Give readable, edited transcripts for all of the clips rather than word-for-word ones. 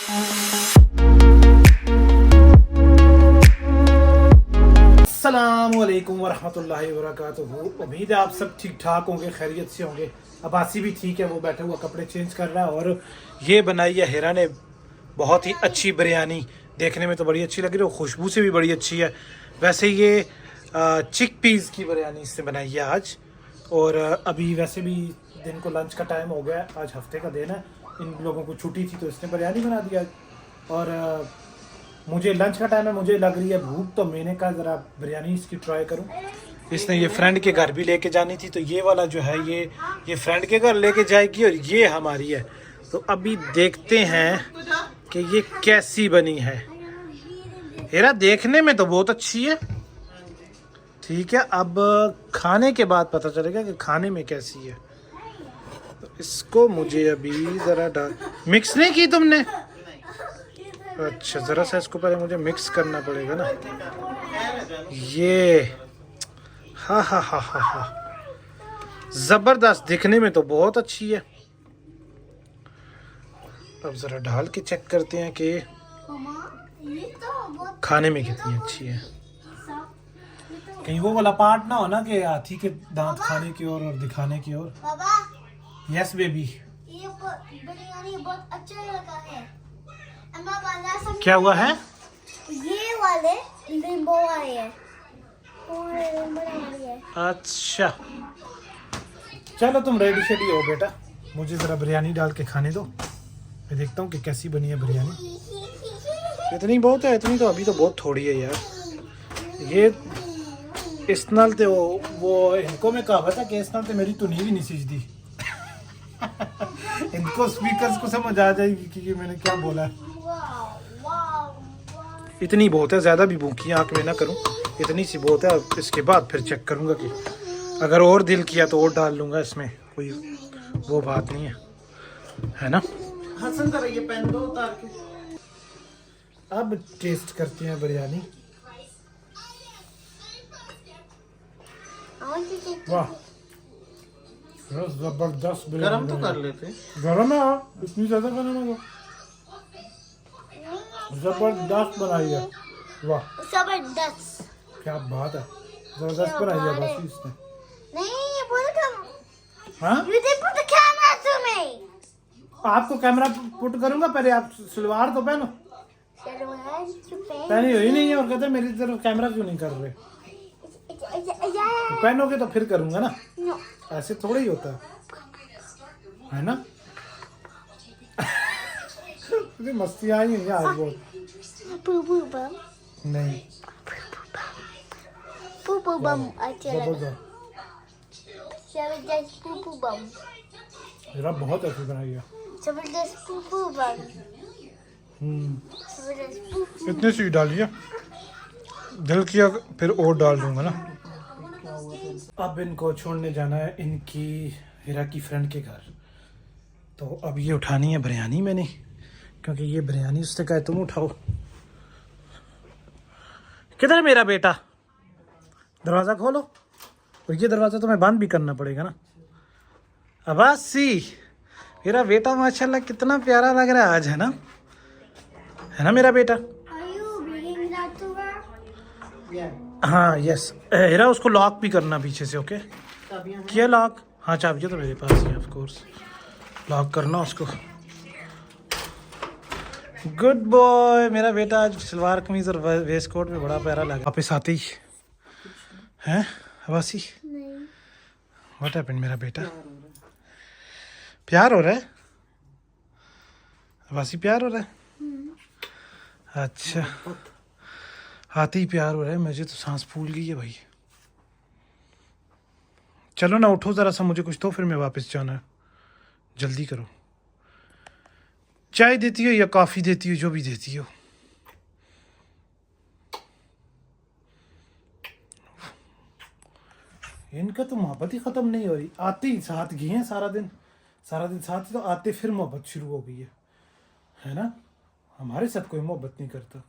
अस्सलामुअलैकुम वरहमतुल्लाहि वबरकातुहू। उम्मीद है आप सब ठीक ठाक होंगे, खैरियत से होंगे। अब्बासी भी ठीक है, वो बैठा हुआ कपड़े चेंज कर रहा है। और ये बनाई है हिरा ने बहुत ही अच्छी बिरयानी। देखने में तो बड़ी अच्छी लग रही है, खुशबू से भी बड़ी अच्छी है। वैसे ये चिक पीस की बिरयानी इसने बनाई है आज। और अभी वैसे भी दिन को लंच का टाइम हो गया है, आज हफ्ते का दिन है, इन लोगों को छुट्टी थी तो इसने बिरयानी बना दिया। और मुझे लंच का टाइम है, मुझे लग रही है भूख, तो मैंने कहा ज़रा बिरयानी इसकी ट्राई करूं। इसने ये फ्रेंड के घर भी लेके जानी थी, तो ये वाला जो है ये फ्रेंड के घर लेके जाएगी और ये हमारी है। तो अभी देखते हैं कि ये कैसी बनी है। हेरा देखने में तो बहुत अच्छी है, ठीक है, अब खाने के बाद पता चलेगा कि खाने में कैसी है। तो इसको मुझे अभी ज़रा मिक्स नहीं की तुमने? अच्छा, ज़रा सा इसको पहले मुझे मिक्स करना पड़ेगा ना। ये हा हा हा हा हा, ज़बरदस्त, दिखने में तो बहुत अच्छी है। अब ज़रा डाल के चेक करते हैं कि खाने में कितनी अच्छी है। कहीं वो वाला पार्ट ना हो ना कि हाथी के दांत खाने की ओर और दिखाने की ओर। यस बेबी, ये बिरयानी बहुत अच्छा लगा है। क्या हुआ है? ये वाले लिम्बो वाले हैं और लिम्बो वाले हैं। अच्छा चलो, तुम रेडी शेडी हो बेटा, मुझे ज़रा बिरयानी डाल के खाने दो। मैं देखता हूँ कि कैसी बनी है बिरयानी। इतनी बहुत है? इतनी तो अभी तो बहुत थोड़ी है यार। ये इस नाल ते वो इनको मैं कहा था कि इस नाल ते मेरी तो नींद ही नहीं सीखती। इनको स्पीकर्स को समझ आ जाएगी कि मैंने क्या बोला है। इतनी बहुत है, ज़्यादा भी भूखी आँख में ना करूँ, इतनी सी बहुत है। अब इसके बाद फिर चेक करूँगा कि अगर और दिल किया तो और डाल लूँगा, इसमें कोई वो बात नहीं है ना। हसन कर ये पेन दो उतार के। अब टेस्ट करते हैं बिरयानी। वाह, जबरदस्त बिरयानी। गरम तो कर लेते। गरम है, इतनी ज़्यादा गरम है, जबरदस्त बनाई है। वाह जबरदस्त, क्या बात है, जबरदस्त बनाई है बस इसने। नहीं बोल तुम। हाँ, You didn't put the camera to me. आपको कैमरा पुट करूंगा, पहले आप सलवार तो पहनो। पहनी हुई नहीं है और कहते मेरी तरफ कैमरा क्यों नहीं कर रहे? तो पहनोगे तो फिर करूंगा ना, ऐसे थोड़ा ही होता है ना। मुझे मस्ती आई नहीं आज बहुत। Poo bum. नहीं, Poo bum. जबरदस्त, जबरदस्त poo bum. मेरा बहुत अच्छी बनाई है। जबरदस्त poo bum. जबरदस्त poo. इतनी सी डालिए, दिल किया फिर और डाल दूंगा ना। अब इनको छोड़ने जाना है इनकी हिरा की फ्रेंड के घर। तो अब ये उठानी है बिरयानी मैंने, क्योंकि ये बिरयानी उसने कहा तुम उठाओ। किधर है मेरा बेटा? दरवाज़ा खोलो। और ये दरवाज़ा तो मैं बंद भी करना पड़ेगा ना। अब्बासी, मेरा बेटा माशाल्लाह कितना प्यारा लग रहा है आज, है ना मेरा बेटा? Are you bringing that to her? हाँ यस, हिरा उसको लॉक भी करना पीछे से। ओके, किया लॉक? हाँ, चाबियाँ तो मेरे पास ही है, ऑफ कोर्स। लॉक करना उसको। गुड बॉय, मेरा बेटा आज सलवार कमीज और वेस्ट कोट में बड़ा प्यारा लगा। वापस आते ही हैं अब्बासी, नहीं। व्हाट हैपेंड मेरा बेटा? प्यार हो रहा है अब्बासी, प्यार हो रहा है? अच्छा, आते ही प्यार हो रहा है, मुझे तो सांस फूल गई है भाई। चलो ना उठो ज़रा सा, मुझे कुछ तो, फिर मैं वापस जाना है, जल्दी करो। चाय देती हो या कॉफ़ी देती हो, जो भी देती हो। इनका तो मोहब्बत ही ख़त्म नहीं हो रही। आते ही साथ गए हैं, सारा दिन साथ ही, तो आते फिर मोहब्बत शुरू हो गई है ना। हमारे साथ कोई मोहब्बत नहीं करता।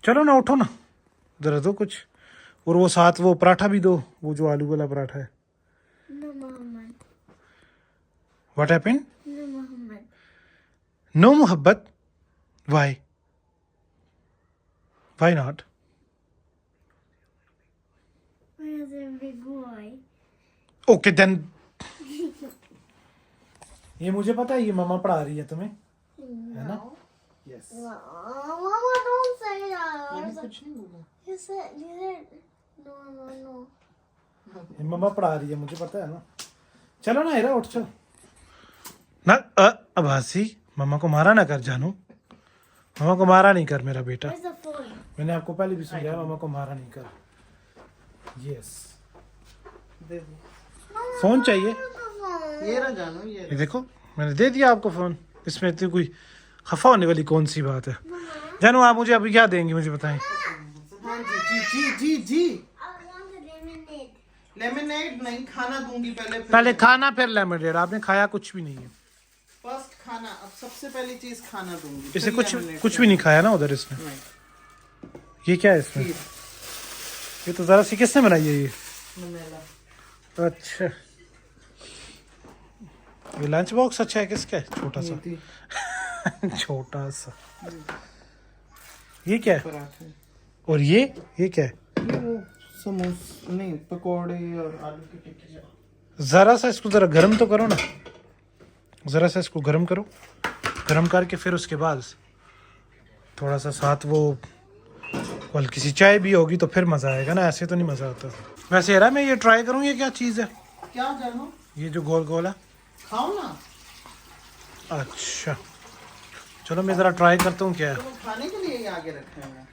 चलो ना उठो ना, ज़रा दो कुछ। और वो साथ वो पराठा भी दो, वो जो आलू वाला पराठा है। No, Muhammad. What happened? No, Muhammad. No मोहब्बत? Why? Why not? Where's a big boy? Okay then. ये मुझे पता है, ये मम्मा पढ़ा रही है तुम्हें, है ना? Yes. Mama, don't say that. मैंने कुछ नहीं बोला। You said, no. ये मम्मा पढ़ा रही है, मुझे पता है ना। चलो ना हेरा, उठ चल ना। अबासी, मम्मा को मारा ना कर जानू, मम्मा को मारा नहीं कर मेरा बेटा। Where's the phone? मैंने आपको पहले भी समझाया, मम्मा को मारा नहीं कर। यस। दे दो। फोन चाहिए? ये रहा जानू, ये देखो, मैंने दे दिया आपको फोन। इसमें तो कोई खफा होने वाली कौन सी बात है? जानू आप मुझे अभी क्या देंगी, मुझे बताएं। हाँ जी। I want a lemonade. Lemonade नहीं, खाना दूंगी पहले। पहले खाना फिर लेमनेड। आपने खाया कुछ भी नहीं है। फर्स्ट खाना, अब सबसे पहली चीज खाना दूंगी। इसे फिर कुछ lemonade कुछ भी नहीं खाया ना उधर इसने। नहीं। ये क्या है इसमें? ये तो जरा सी किसने बनाई है ये? नमेला। अच्छा, ये लंच बॉक्स अच्छा है किसका है? छोटा सा। नीति। छोटा सा। ये क्या है? पराठे। और ये क्या है? ये वो समोसे नहीं, पकोड़े और आलू की टिक्की। जरा सा इसको जरा गर्म तो करो ना, जरा सा इसको गर्म करो। गर्म करके फिर उसके बाद थोड़ा सा साथ वो हल्की सी चाय भी होगी तो फिर मज़ा आएगा ना, ऐसे तो नहीं मज़ा आता। वैसे यार मैं ये ट्राई करूँ, ये क्या चीज़ है? क्या जानू? ये जो गोल गोल है। खाओ ना। अच्छा चलो मैं ज़रा ट्राई करता हूँ क्या है। तो खाने के लिए ही आगे रखे हैं।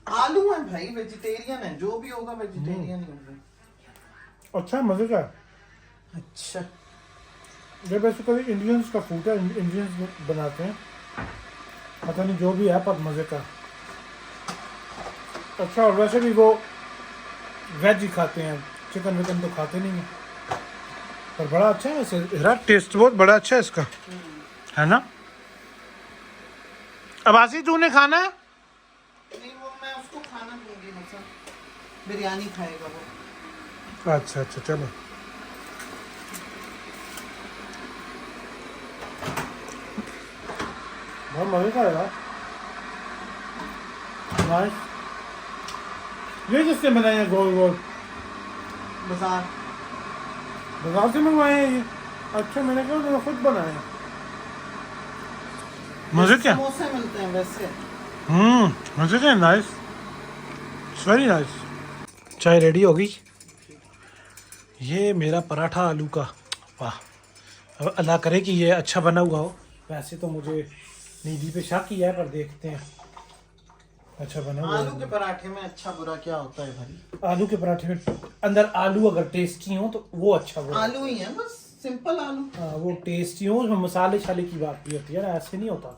आलू है भाई, वेजिटेरियन है, जो भी होगा वेजिटेरियन ही होगा। अच्छा मज़े का है। अच्छा। ये बेसिकली इंडियंस का फूड है, इंडियंस बनाते हैं, पता नहीं जो भी है पर मज़े का। अच्छा, और वैसे भी वो वेज ही खाते हैं, चिकन विकन तो खाते नहीं हैं। पर बड़ा अच्छा है वैसे, मेरा टेस्ट बहुत बड़ा अच्छा है इसका, है ना? अब आसी तूने खाना है? नहीं, वो मैं उसको खाना दूंगी, मतलब बिरयानी खाएगा वो। अच्छा चलो। बहुत मजे का है यार। नाइस। ये किसने बनाए हैं गोल गोल? बाजार से मंगवाए हैं ये? अच्छा, मैंने कहा मैंने खुद बनाए हैं। मजे क्या? समोसे मिलते हैं वैसे। मजे क्या? Nice, very nice. चाय रेडी हो गई। ये मेरा पराठा आलू का, वाह। अब अल्लाह करे कि ये अच्छा बना हुआ हो। वैसे तो मुझे नींदी पे शक ही है, पर देखते हैं अच्छा बना हुआ आलू है। के पराठे में अच्छा बुरा क्या होता है भाई? आलू के पराठे में अंदर आलू अगर टेस्टी हो तो वो अच्छा बुरा। आलू ही है बस, सिंपल आलू। हाँ, वो टेस्टी हो, उसमें मसाले शाले की बात भी होती है ना। ऐसे नहीं होता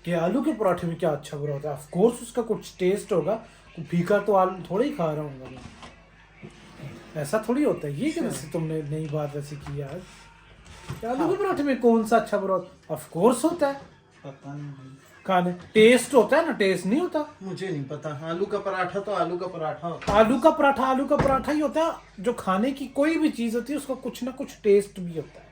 कि आलू के पराठे में क्या अच्छा बुरा होता है। ऑफ कोर्स उसका कुछ टेस्ट होगा, तो फीका तो आलू थोड़ा ही खा रहा हूँ मैं, ऐसा थोड़ी होता है। ये कैसे तुमने नई बात वैसे की यार? आलू के पराठे में कौन सा अच्छा बुरा? ऑफ कोर्स होता है, पता नहीं भाई। खाने टेस्ट होता है ना, टेस्ट नहीं होता। मुझे नहीं पता। आलू का पराठा तो आलू का पराठा होता आलू का पराठा ही होता है। जो खाने की कोई भी चीज होती है उसका कुछ ना कुछ टेस्ट भी होता है,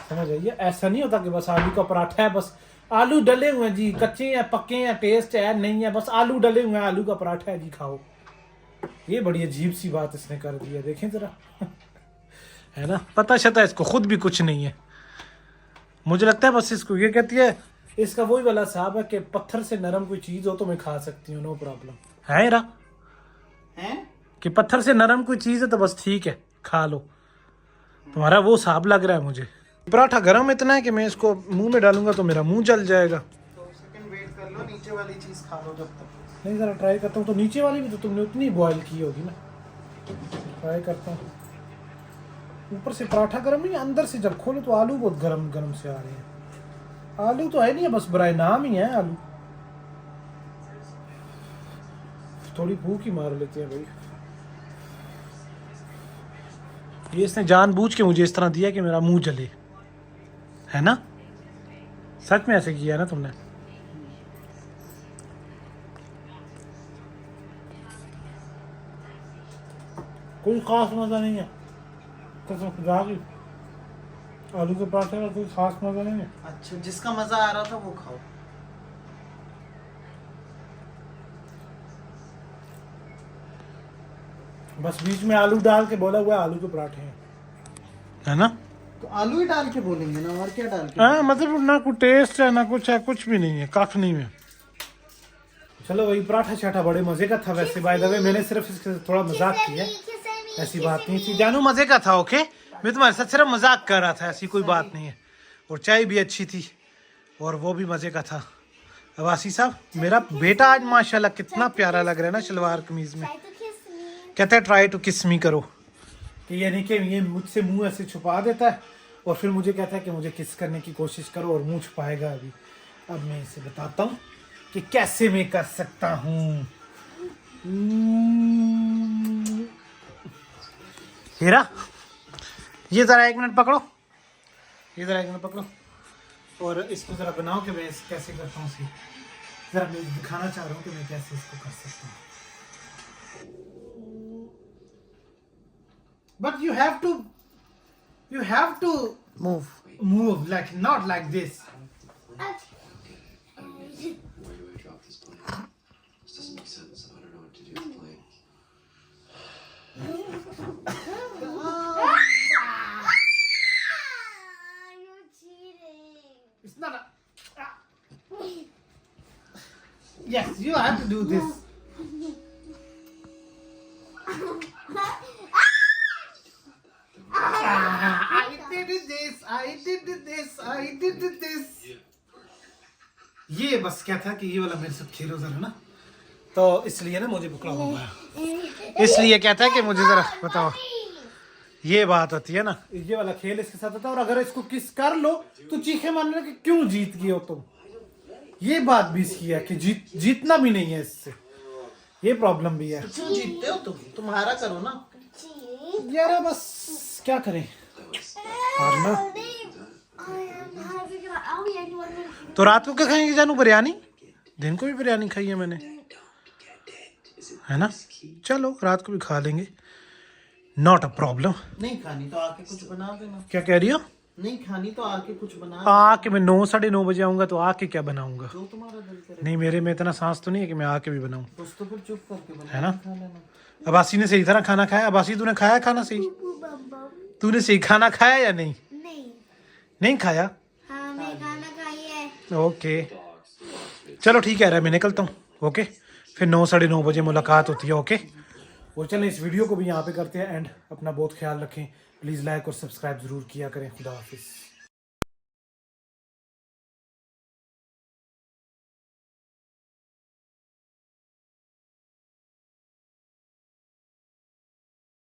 समझ आइए? ऐसा नहीं होता कि बस आलू का पराठा है, बस आलू डले हुए हैं जी, कच्चे हैं पक्के हैं, टेस्ट है नहीं है, बस आलू डले हुए हैं, आलू का पराठा है जी, खाओ। ये बड़ी अजीब सी बात इसने कर दी है, देखें जरा। है ना? पता चलता है इसको खुद भी कुछ नहीं है। मुझे लगता है बस इसको ये कहती है, इसका वही वाला साहब है कि पत्थर से नरम कोई चीज हो तो मैं खा सकती हूँ, नो प्रॉब्लम। है इरा है। कि पत्थर से नरम कोई चीज है तो बस ठीक है, खा लो। तुम्हारा वो साहब लग रहा है मुझे। पराठा गर्म इतना है कि मैं इसको मुंह में डालूंगा तो मेरा मुंह जल जाएगा। तो सेकंड वेट कर लो, नीचे वाली चीज खा लो जब तक। नहीं, जरा ट्राई करता हूँ। तो नीचे वाली भी तो तुमने उतनी बॉईल की होगी ना। ट्राई करता हूँ। ऊपर से पराठा गर्म नहीं, अंदर से जब खोलो तो आलू बहुत गर्म गर्म से आ रहे हैं। आलू तो है नहीं है, बस बराए नाम ही है आलू। थोड़ी भूख ही मार लेते हैं भाई। ये इसने जानबूझ के मुझे इस तरह दिया कि मेरा मुंह जले, है ना? सच में ऐसे किया है ना तुमने? कोई खास मजा नहीं है कसम खुदा की। आलू के पराठे का कोई खास मजा नहीं है। अच्छा, जिसका मजा आ रहा था वो खाओ। बस बीच में आलू डाल के बोला हुआ है आलू के पराठे हैं, है ना? तो आलू ही डाल के बोलेंगे ना, और क्या डाल के? हाँ, मतलब ना कुछ टेस्ट है ना कुछ है, कुछ भी नहीं है, कख नहीं है। चलो वही पराठा छाठा बड़े मजे का था। वैसे बाय द वे मैंने सिर्फ इसके थोड़ा मजाक किया, ऐसी बात नहीं थी। जानू मजे का था, ओके? मैं तुम्हारे साथ सिर्फ मजाक कर रहा था, ऐसी कोई बात नहीं है। और चाय भी अच्छी थी और वो भी मजे का था। अब्बासी साहब, मेरा बेटा आज माशाल्लाह कितना प्यारा लग रहा है ना शलवार कमीज में। कहता है ट्राई टू किस मी करो, कि यानी कि ये मुझसे मुंह ऐसे छुपा देता है और फिर मुझे कहता है कि मुझे किस करने की कोशिश करो और मुंह छुपाएगा। अभी अब मैं इसे बताता हूँ कि कैसे मैं कर सकता हूँ। हीरा, ये जरा 1 मिनट पकड़ो, ये जरा 1 मिनट पकड़ो और इसको जरा बनाओ कि मैं कैसे करता हूँ। इसे जरा मैं दिखाना चाह रहा हूँ कि मैं कैसे इसको कर सकता हूँ। But you have to move like not like this. Why do I drop this plane? This doesn't make sense. I don't know what to do with the plane. You're cheating. It's not a. Yes, you have to do this. I did this. ये बस क्या था कि ये वाला मेरे साथ खेलो जरा ना, तो इसलिए ना मुझे पकड़ा हुआ है। इसलिए क्या था कि मुझे जरा बताओ, ये बात होती है ना, ये वाला खेल इसके साथ होता है। और अगर इसको किस कर लो तो चीखे मारने कि क्यों जीत गए हो तुम। ये बात भी इसकी है कि जीतना भी नहीं है इससे, ये प्रॉब्लम भी है। तो क्यों जीतते हो तुम? तुम्हारा करो ना यार, बस क्या करें, हारना। तो रात को क्या खाएंगे जानू? बिरयानी? दिन को भी बिरयानी खाई है मैंने, है ना? चलो रात को भी खा लेंगे, नॉट अ प्रॉब्लम। नहीं खानी तो आके कुछ बना देना। क्या कह रही हो? नहीं खानी तो आके कुछ बना। आके मैं 9 साढ़े 9 बजे आऊंगा तो आके क्या बनाऊंगा? जो तुम्हारा दिल करे। नहीं, मेरे में इतना सांस तो नहीं है कि मैं आके भी बनाऊं, दोस्तों फिर चुप करके बना, है ना? खा लेना। अब्बासी ने सही तरह खाना खाया? अब्बासी तूने खाया खाना सही? तूने सही खाना खाया या नहीं? नहीं खाया? हाँ, मैं खाना खाई है। ओके चलो ठीक है, मैं निकलता हूँ। ओके, फिर 9 साढ़े 9 बजे मुलाकात होती है। ओके, और चलें इस वीडियो को भी यहाँ पे करते हैं एंड। अपना बहुत ख्याल रखें, प्लीज़ लाइक और सब्सक्राइब ज़रूर किया करें। खुदा हाफिज़।